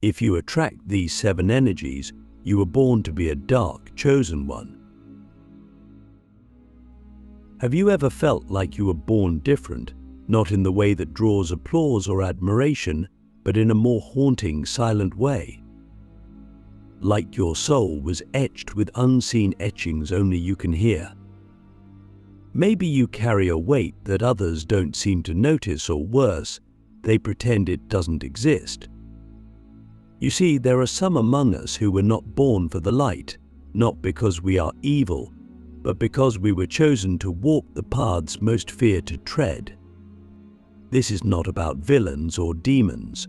If you attract these 7 energies, you were born to be a dark, chosen one. Have you ever felt like you were born different, not in the way that draws applause or admiration, but in a more haunting, silent way? Like your soul was etched with unseen etchings only you can hear. Maybe you carry a weight that others don't seem to notice, or worse, they pretend it doesn't exist. You see, there are some among us who were not born for the light, not because we are evil, but because we were chosen to walk the paths most fear to tread. This is not about villains or demons.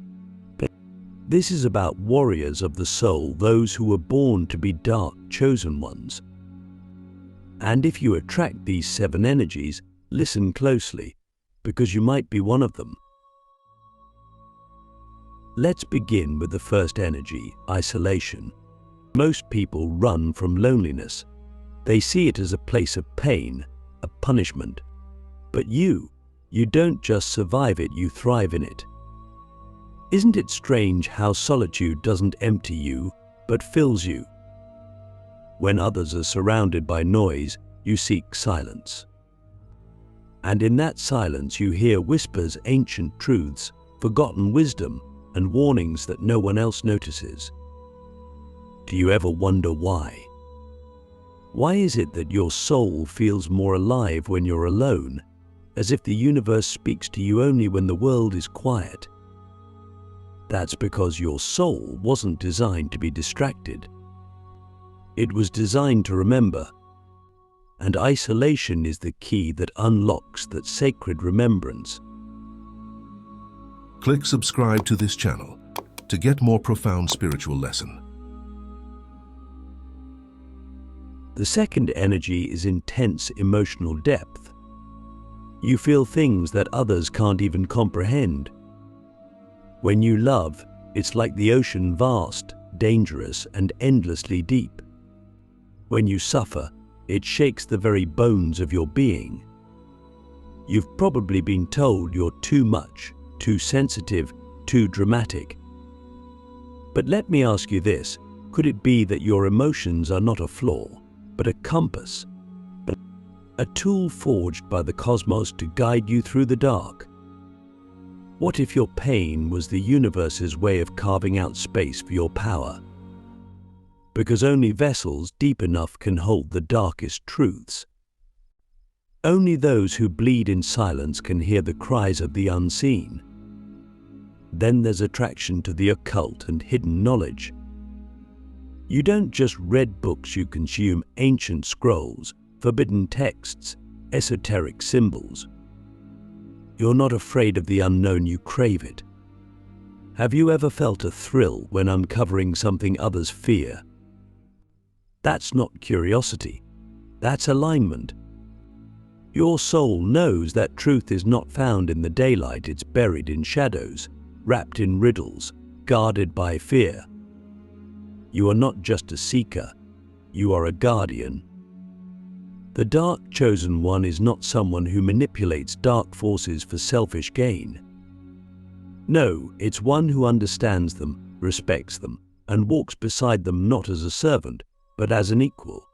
This is about warriors of the soul, those who were born to be dark, chosen ones. And if you attract these 7 energies, listen closely, because you might be one of them. Let's begin with the first energy, isolation. Most people run from loneliness. They see it as a place of pain, a punishment. But you don't just survive it, you thrive in it. Isn't it strange how solitude doesn't empty you, but fills you? When others are surrounded by noise, you seek silence. And in that silence you hear whispers, ancient truths, forgotten wisdom, and warnings that no one else notices. Do you ever wonder why? Why is it that your soul feels more alive when you're alone, as if the universe speaks to you only when the world is quiet? That's because your soul wasn't designed to be distracted. It was designed to remember. And isolation is the key that unlocks that sacred remembrance. Click subscribe to this channel to get more profound spiritual lesson. The second energy is intense emotional depth. You feel things that others can't even comprehend. When you love, it's like the ocean, vast, dangerous, and endlessly deep. When you suffer, it shakes the very bones of your being. You've probably been told you're too much, too sensitive, too dramatic. But let me ask you this, could it be that your emotions are not a flaw, but a compass? A tool forged by the cosmos to guide you through the dark? What if your pain was the universe's way of carving out space for your power? Because only vessels deep enough can hold the darkest truths. Only those who bleed in silence can hear the cries of the unseen. Then there's attraction to the occult and hidden knowledge. You don't just read books, you consume ancient scrolls, forbidden texts, esoteric symbols. You're not afraid of the unknown, you crave it. Have you ever felt a thrill when uncovering something others fear? That's not curiosity, that's alignment. Your soul knows that truth is not found in the daylight, it's buried in shadows, wrapped in riddles, guarded by fear. You are not just a seeker, you are a guardian. The dark chosen one is not someone who manipulates dark forces for selfish gain. No, it's one who understands them, respects them, and walks beside them not as a servant, but as an equal.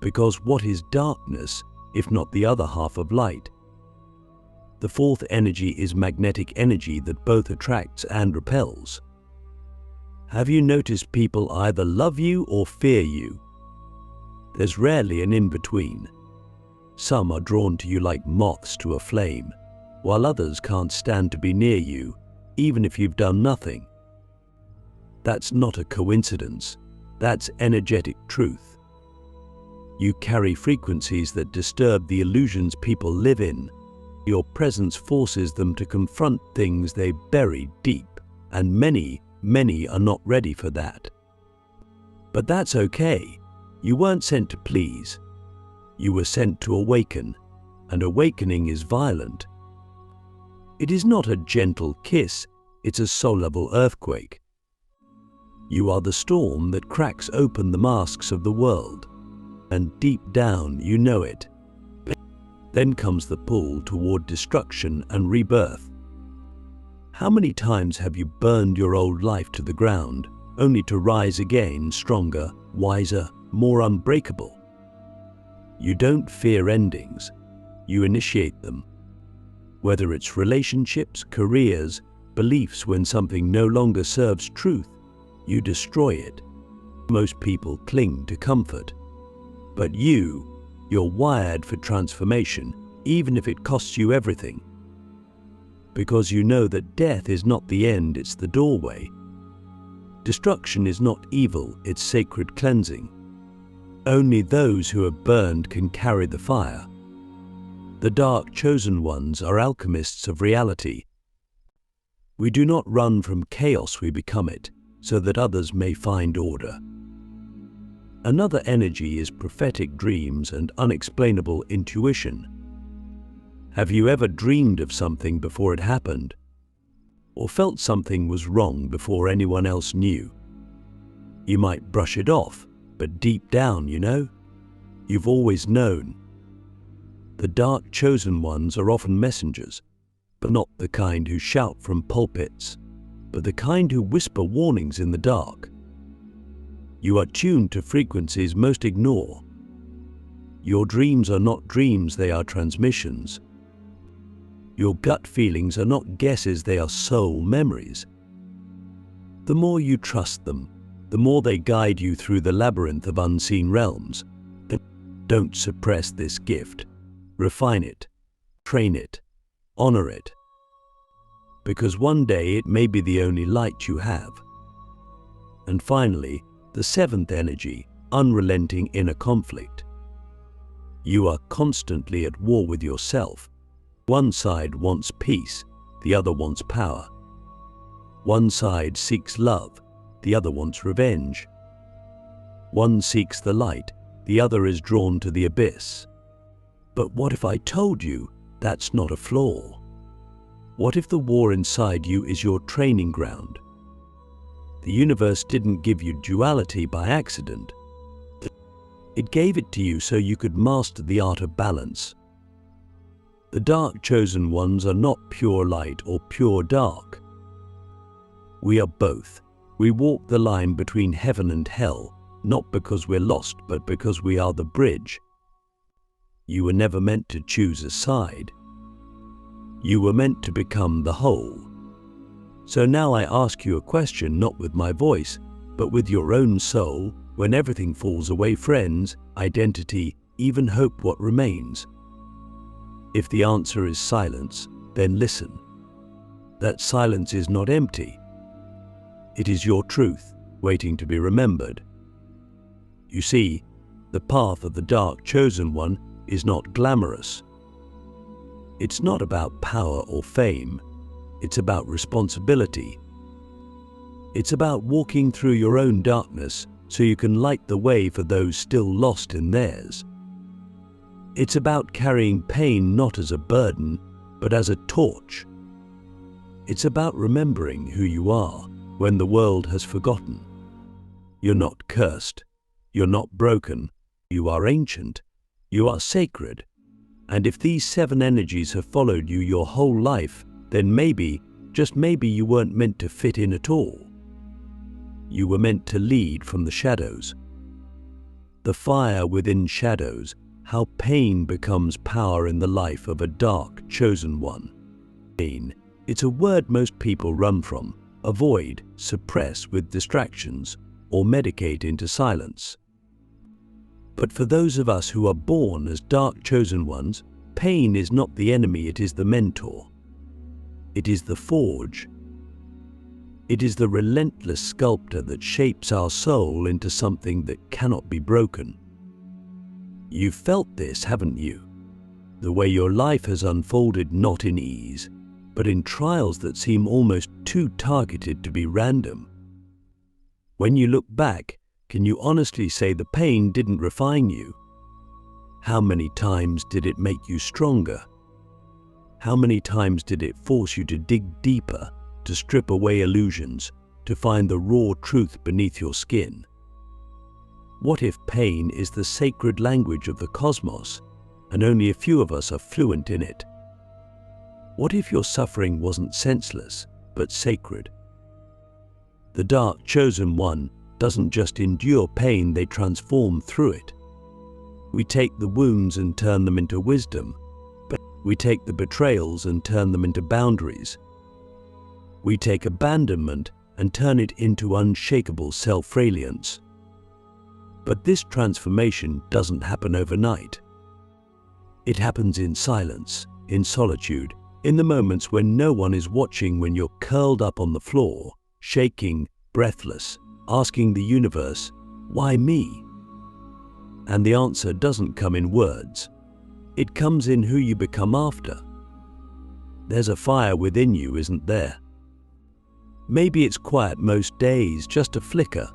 Because what is darkness, if not the other half of light? The fourth energy is magnetic energy that both attracts and repels. Have you noticed people either love you or fear you? There's rarely an in-between. Some are drawn to you like moths to a flame, while others can't stand to be near you, even if you've done nothing. That's not a coincidence, that's energetic truth. You carry frequencies that disturb the illusions people live in. Your presence forces them to confront things they buried deep, and many are not ready for that. But that's okay. You weren't sent to please. You were sent to awaken, and awakening is violent. It is not a gentle kiss, it's a soul-level earthquake. You are the storm that cracks open the masks of the world, and deep down you know it. Then comes the pull toward destruction and rebirth. How many times have you burned your old life to the ground, only to rise again stronger, wiser, more unbreakable? You don't fear endings, you initiate them. Whether it's relationships, careers, beliefs, when something no longer serves truth, you destroy it. Most people cling to comfort. But you're wired for transformation, even if it costs you everything. Because you know that death is not the end, it's the doorway. Destruction is not evil, it's sacred cleansing. Only those who are burned can carry the fire. The dark chosen ones are alchemists of reality. We do not run from chaos, we become it, so that others may find order. Another energy is prophetic dreams and unexplainable intuition. Have you ever dreamed of something before it happened? Or felt something was wrong before anyone else knew? You might brush it off, but deep down, you've always known. The dark chosen ones are often messengers, but not the kind who shout from pulpits, but the kind who whisper warnings in the dark. You are tuned to frequencies most ignore. Your dreams are not dreams, they are transmissions. Your gut feelings are not guesses, they are soul memories. The more you trust them, the more they guide you through the labyrinth of unseen realms. Don't suppress this gift. Refine it, train it, honor it. Because one day it may be the only light you have. And finally, the seventh energy, unrelenting inner conflict. You are constantly at war with yourself. One side wants peace, the other wants power. One side seeks love, the other wants revenge. One seeks the light, the other is drawn to the abyss. But what if I told you that's not a flaw? What if the war inside you is your training ground? The universe didn't give you duality by accident. It gave it to you so you could master the art of balance. The dark chosen ones are not pure light or pure dark. We are both. We walk the line between heaven and hell, not because we're lost, but because we are the bridge. You were never meant to choose a side. You were meant to become the whole. So now I ask you a question, not with my voice, but with your own soul. When everything falls away, friends, identity, even hope, what remains? If the answer is silence, then listen. That silence is not empty. It is your truth, waiting to be remembered. You see, the path of the dark chosen one is not glamorous. It's not about power or fame. It's about responsibility. It's about walking through your own darkness so you can light the way for those still lost in theirs. It's about carrying pain not as a burden, but as a torch. It's about remembering who you are when the world has forgotten. You're not cursed. You're not broken. You are ancient. You are sacred. And if these seven energies have followed you your whole life, then maybe, just maybe, you weren't meant to fit in at all. You were meant to lead from the shadows. The fire within shadows, how pain becomes power in the life of a dark chosen one. Pain, it's a word most people run from, avoid, suppress with distractions, or medicate into silence. But for those of us who are born as dark chosen ones, pain is not the enemy, it is the mentor. It is the forge. It is the relentless sculptor that shapes our soul into something that cannot be broken. You've felt this, haven't you? The way your life has unfolded, not in ease, but in trials that seem almost too targeted to be random. When you look back, can you honestly say the pain didn't refine you? How many times did it make you stronger? How many times did it force you to dig deeper, to strip away illusions, to find the raw truth beneath your skin? What if pain is the sacred language of the cosmos, and only a few of us are fluent in it? What if your suffering wasn't senseless, but sacred. The dark chosen one doesn't just endure pain, they transform through it. We take the wounds and turn them into wisdom. We take the betrayals and turn them into boundaries. We take abandonment and turn it into unshakable self-reliance. But this transformation doesn't happen overnight. It happens in silence, in solitude, in the moments when no one is watching, when you're curled up on the floor, shaking, breathless, asking the universe, "Why me?" And the answer doesn't come in words. It comes in who you become after. There's a fire within you, isn't there? Maybe it's quiet most days, just a flicker.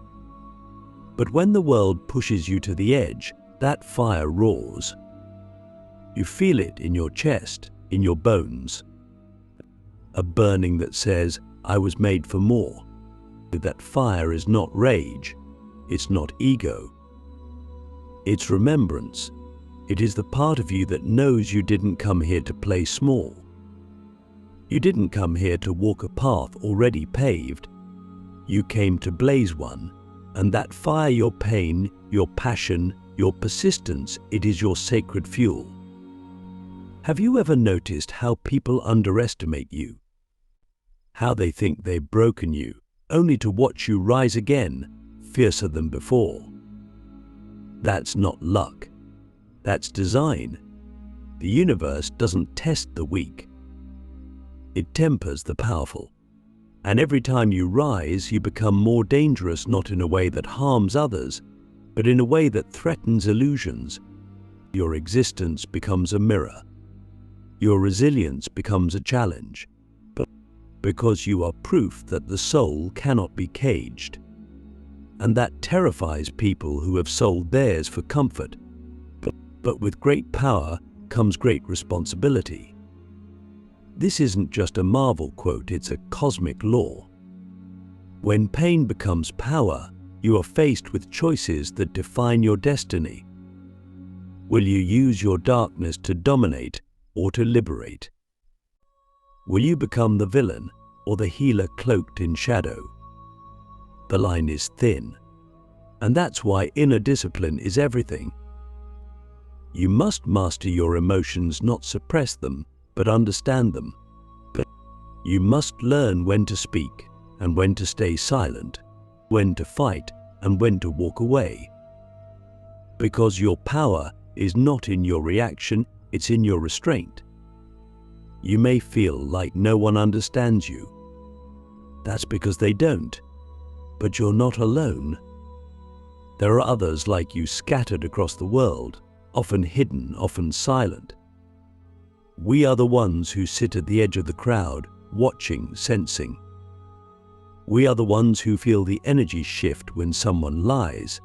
But when the world pushes you to the edge, that fire roars. You feel it in your chest, in your bones. A burning that says, "I was made for more." That fire is not rage, it's not ego. It's remembrance. It is the part of you that knows you didn't come here to play small. You didn't come here to walk a path already paved. You came to blaze one, and that fire, your pain, your passion, your persistence, it is your sacred fuel. Have you ever noticed how people underestimate you? How they think they've broken you, only to watch you rise again, fiercer than before? That's not luck. That's design. The universe doesn't test the weak. It tempers the powerful. And every time you rise, you become more dangerous, not in a way that harms others, but in a way that threatens illusions. Your existence becomes a mirror. Your resilience becomes a challenge. Because you are proof that the soul cannot be caged. And that terrifies people who have sold theirs for comfort. But with great power comes great responsibility. This isn't just a Marvel quote, it's a cosmic law. When pain becomes power, you are faced with choices that define your destiny. Will you use your darkness to dominate or to liberate? Will you become the villain or the healer cloaked in shadow? The line is thin, and that's why inner discipline is everything. You must master your emotions, not suppress them, but understand them. You must learn when to speak and when to stay silent, when to fight and when to walk away. Because your power is not in your reaction, it's in your restraint. You may feel like no one understands you. That's because they don't. But you're not alone. There are others like you scattered across the world, often hidden, often silent. We are the ones who sit at the edge of the crowd, watching, sensing. We are the ones who feel the energy shift when someone lies.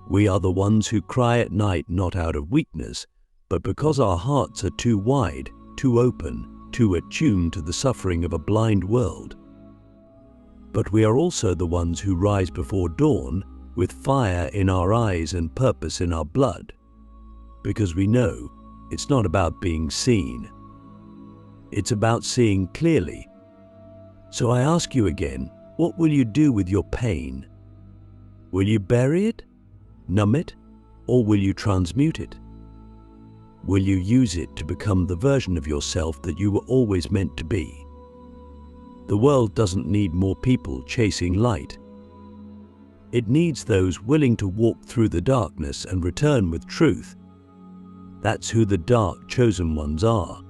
We are the ones who cry at night, not out of weakness, but because our hearts are too wide, too open, too attuned to the suffering of a blind world. But we are also the ones who rise before dawn with fire in our eyes and purpose in our blood, because we know it's not about being seen. It's about seeing clearly. So I ask you again, what will you do with your pain? Will you bury it, numb it, or will you transmute it? Will you use it to become the version of yourself that you were always meant to be? The world doesn't need more people chasing light. It needs those willing to walk through the darkness and return with truth. That's who the dark chosen ones are.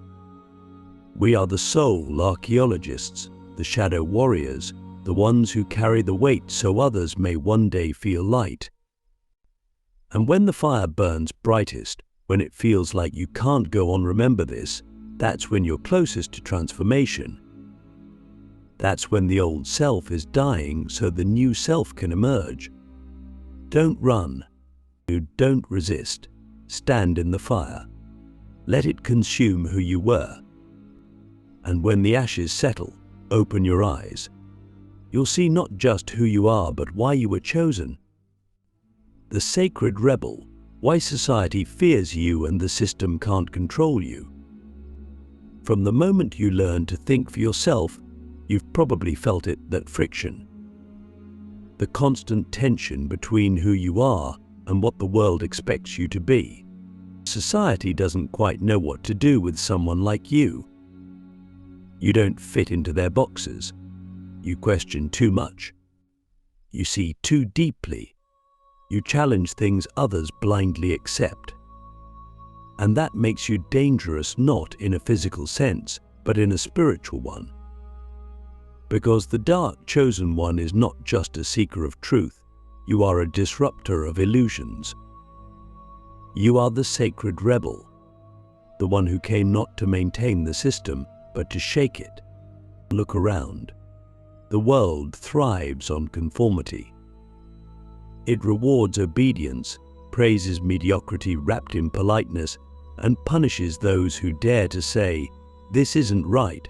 We are the soul archaeologists, the shadow warriors, the ones who carry the weight so others may one day feel light. And when the fire burns brightest, when it feels like you can't go on, remember this, that's when you're closest to transformation. That's when the old self is dying so the new self can emerge. Don't run. Don't resist. Stand in the fire. Let it consume who you were. And when the ashes settle, open your eyes. You'll see not just who you are, but why you were chosen. The sacred rebel, why society fears you and the system can't control you. From the moment you learn to think for yourself, You've probably felt it, that friction. The constant tension between who you are and what the world expects you to be. Society doesn't quite know what to do with someone like you. You don't fit into their boxes. You question too much. You see too deeply. You challenge things others blindly accept. And that makes you dangerous, not in a physical sense, but in a spiritual one. Because the dark chosen one is not just a seeker of truth, you are a disruptor of illusions. You are the sacred rebel, the one who came not to maintain the system, but to shake it. Look around. The world thrives on conformity. It rewards obedience, praises mediocrity wrapped in politeness, and punishes those who dare to say, "This isn't right."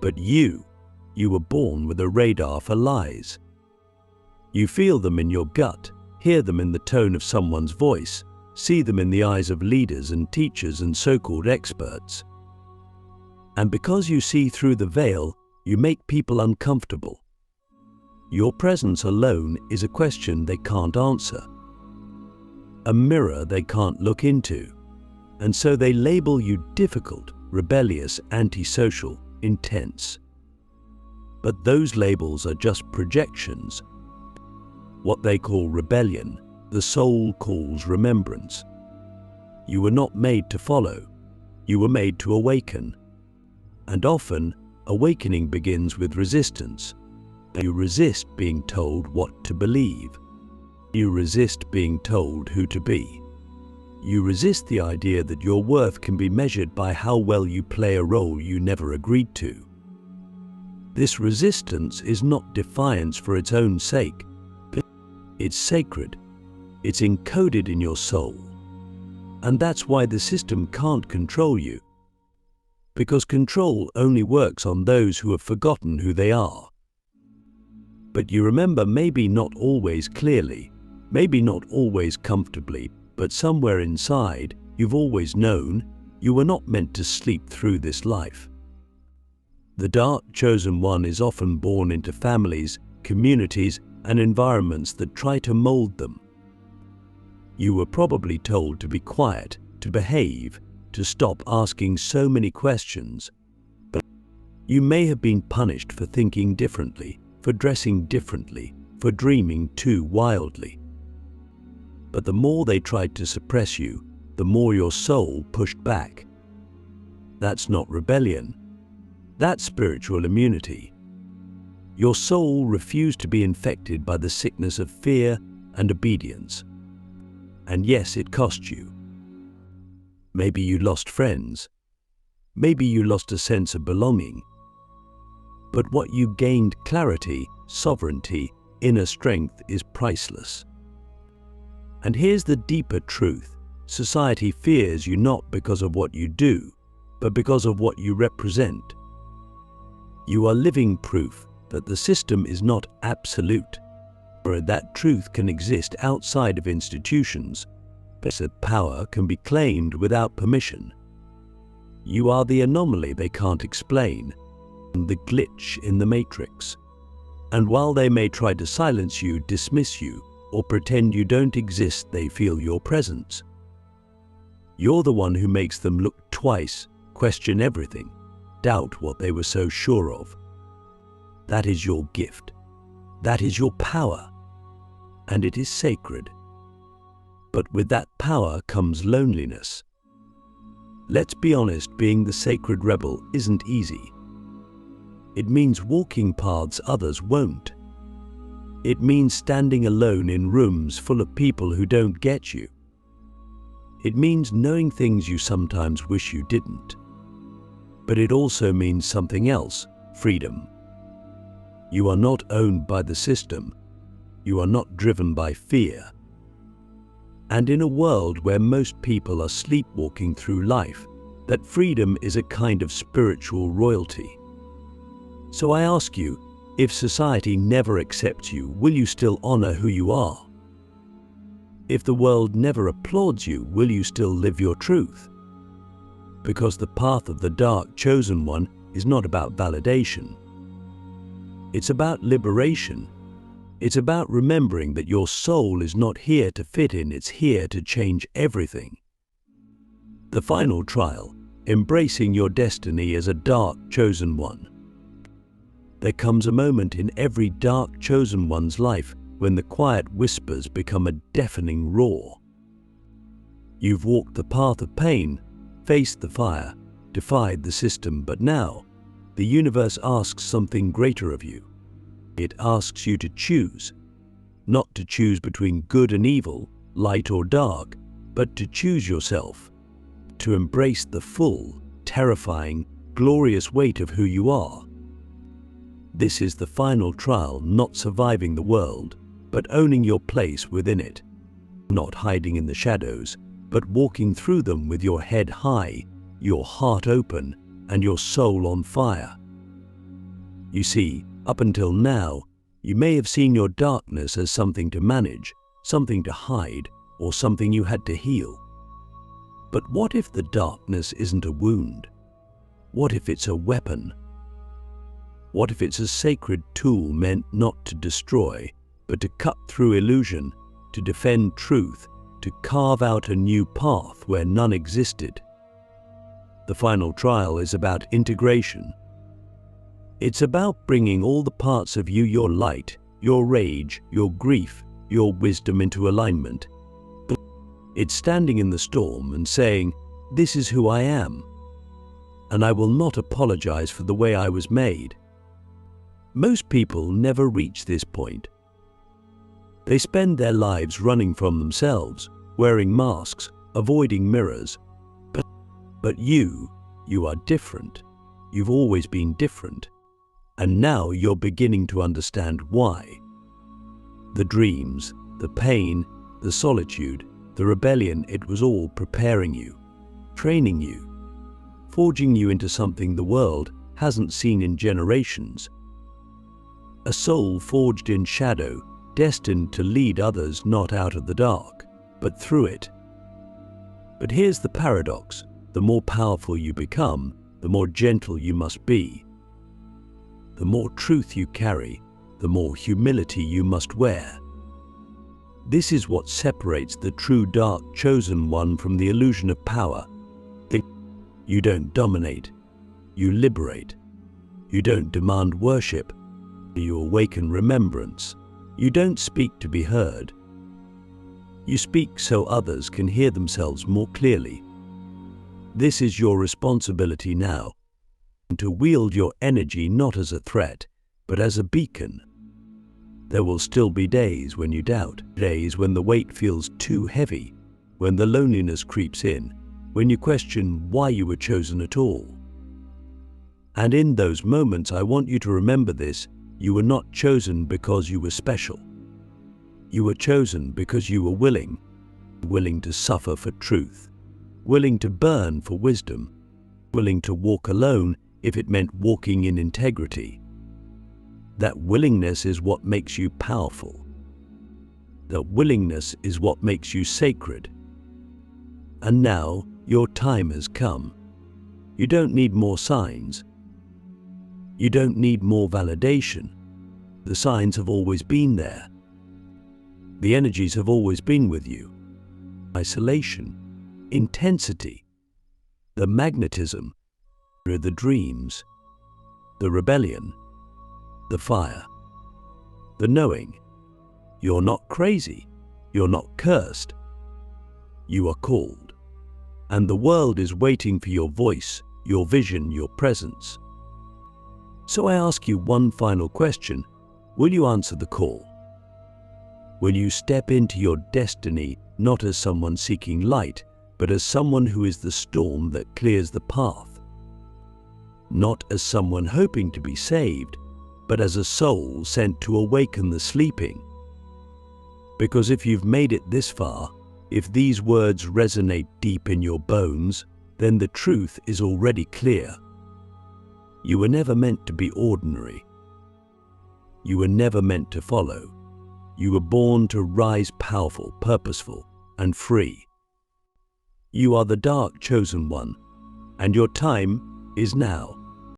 But you were born with a radar for lies. You feel them in your gut, hear them in the tone of someone's voice, see them in the eyes of leaders and teachers and so-called experts. And because you see through the veil, you make people uncomfortable. Your presence alone is a question they can't answer, a mirror they can't look into, and so they label you difficult, rebellious, antisocial, intense. But those labels are just projections. What they call rebellion, the soul calls remembrance. You were not made to follow, you were made to awaken. And often, awakening begins with resistance. You resist being told what to believe. You resist being told who to be. You resist the idea that your worth can be measured by how well you play a role you never agreed to. This resistance is not defiance for its own sake. It's sacred. It's encoded in your soul. And that's why the system can't control you. Because control only works on those who have forgotten who they are. But you remember, maybe not always clearly, maybe not always comfortably, but somewhere inside, you've always known you were not meant to sleep through this life. The dark chosen one is often born into families, communities, and environments that try to mold them. You were probably told to be quiet, to behave, to stop asking so many questions. But you may have been punished for thinking differently, for dressing differently, for dreaming too wildly. But the more they tried to suppress you, the more your soul pushed back. That's not rebellion. That's spiritual immunity. Your soul refused to be infected by the sickness of fear and obedience. And yes, it cost you. Maybe you lost friends. Maybe you lost a sense of belonging. But what you gained, clarity, sovereignty, inner strength, is priceless. And here's the deeper truth. Society fears you not because of what you do, but because of what you represent. You are living proof that the system is not absolute, or that truth can exist outside of institutions, but that power can be claimed without permission. You are the anomaly they can't explain, the glitch in the matrix. And while they may try to silence you, dismiss you, or pretend you don't exist, they feel your presence. You're the one who makes them look twice, question everything, doubt what they were so sure of. That is your gift. That is your power. And it is sacred. But with that power comes loneliness. Let's be honest, being the sacred rebel isn't easy. It means walking paths others won't. It means standing alone in rooms full of people who don't get you. It means knowing things you sometimes wish you didn't. But it also means something else, freedom. You are not owned by the system. You are not driven by fear. And in a world where most people are sleepwalking through life, that freedom is a kind of spiritual royalty. So I ask you, if society never accepts you, will you still honor who you are? If the world never applauds you, will you still live your truth? Because the path of the dark chosen one is not about validation. It's about liberation. It's about remembering that your soul is not here to fit in, it's here to change everything. The final trial, embracing your destiny as a dark chosen one. There comes a moment in every dark chosen one's life when the quiet whispers become a deafening roar. You've walked the path of pain, faced the fire, defied the system, but now the universe asks something greater of you. It asks you to choose, not to choose between good and evil, light or dark, but to choose yourself, to embrace the full, terrifying, glorious weight of who you are. This is the final trial, not surviving the world, but owning your place within it, not hiding in the shadows, but walking through them with your head high, your heart open, and your soul on fire. You see, up until now, you may have seen your darkness as something to manage, something to hide, or something you had to heal. But what if the darkness isn't a wound? What if it's a weapon? What if it's a sacred tool meant not to destroy, but to cut through illusion, to defend truth, to carve out a new path where none existed? The final trial is about integration. It's about bringing all the parts of you, your light, your rage, your grief, your wisdom, into alignment. It's standing in the storm and saying, "This is who I am, and I will not apologize for the way I was made." Most people never reach this point. They spend their lives running from themselves, wearing masks, avoiding mirrors. But you are different. You've always been different. And now you're beginning to understand why. The dreams, the pain, the solitude, the rebellion, it was all preparing you, training you, forging you into something the world hasn't seen in generations. A soul forged in shadow, destined to lead others not out of the dark, but through it. But here's the paradox. The more powerful you become, the more gentle you must be. The more truth you carry, the more humility you must wear. This is what separates the true dark chosen one from the illusion of power. You don't dominate, you liberate. You don't demand worship, you awaken remembrance. You don't speak to be heard. You speak so others can hear themselves more clearly. This is your responsibility now, to wield your energy not as a threat, but as a beacon. There will still be days when you doubt, days when the weight feels too heavy, when the loneliness creeps in, when you question why you were chosen at all. And in those moments, I want you to remember this: you were not chosen because you were special. You were chosen because you were willing to suffer for truth, willing to burn for wisdom, willing to walk alone if it meant walking in integrity. That willingness is what makes you powerful. That willingness is what makes you sacred. And now your time has come. You don't need more signs. You don't need more validation. The signs have always been there. The energies have always been with you. Isolation, intensity, the magnetism, the dreams, the rebellion, the fire, the knowing. You're not crazy. You're not cursed. You are called. And the world is waiting for your voice, your vision, your presence. So I ask you one final question. Will you answer the call? Will you step into your destiny not as someone seeking light, but as someone who is the storm that clears the path? Not as someone hoping to be saved, but as a soul sent to awaken the sleeping. Because if you've made it this far, if these words resonate deep in your bones, then the truth is already clear. You were never meant to be ordinary. You were never meant to follow. You were born to rise powerful, purposeful, and free. You are the dark chosen one, and your time is now.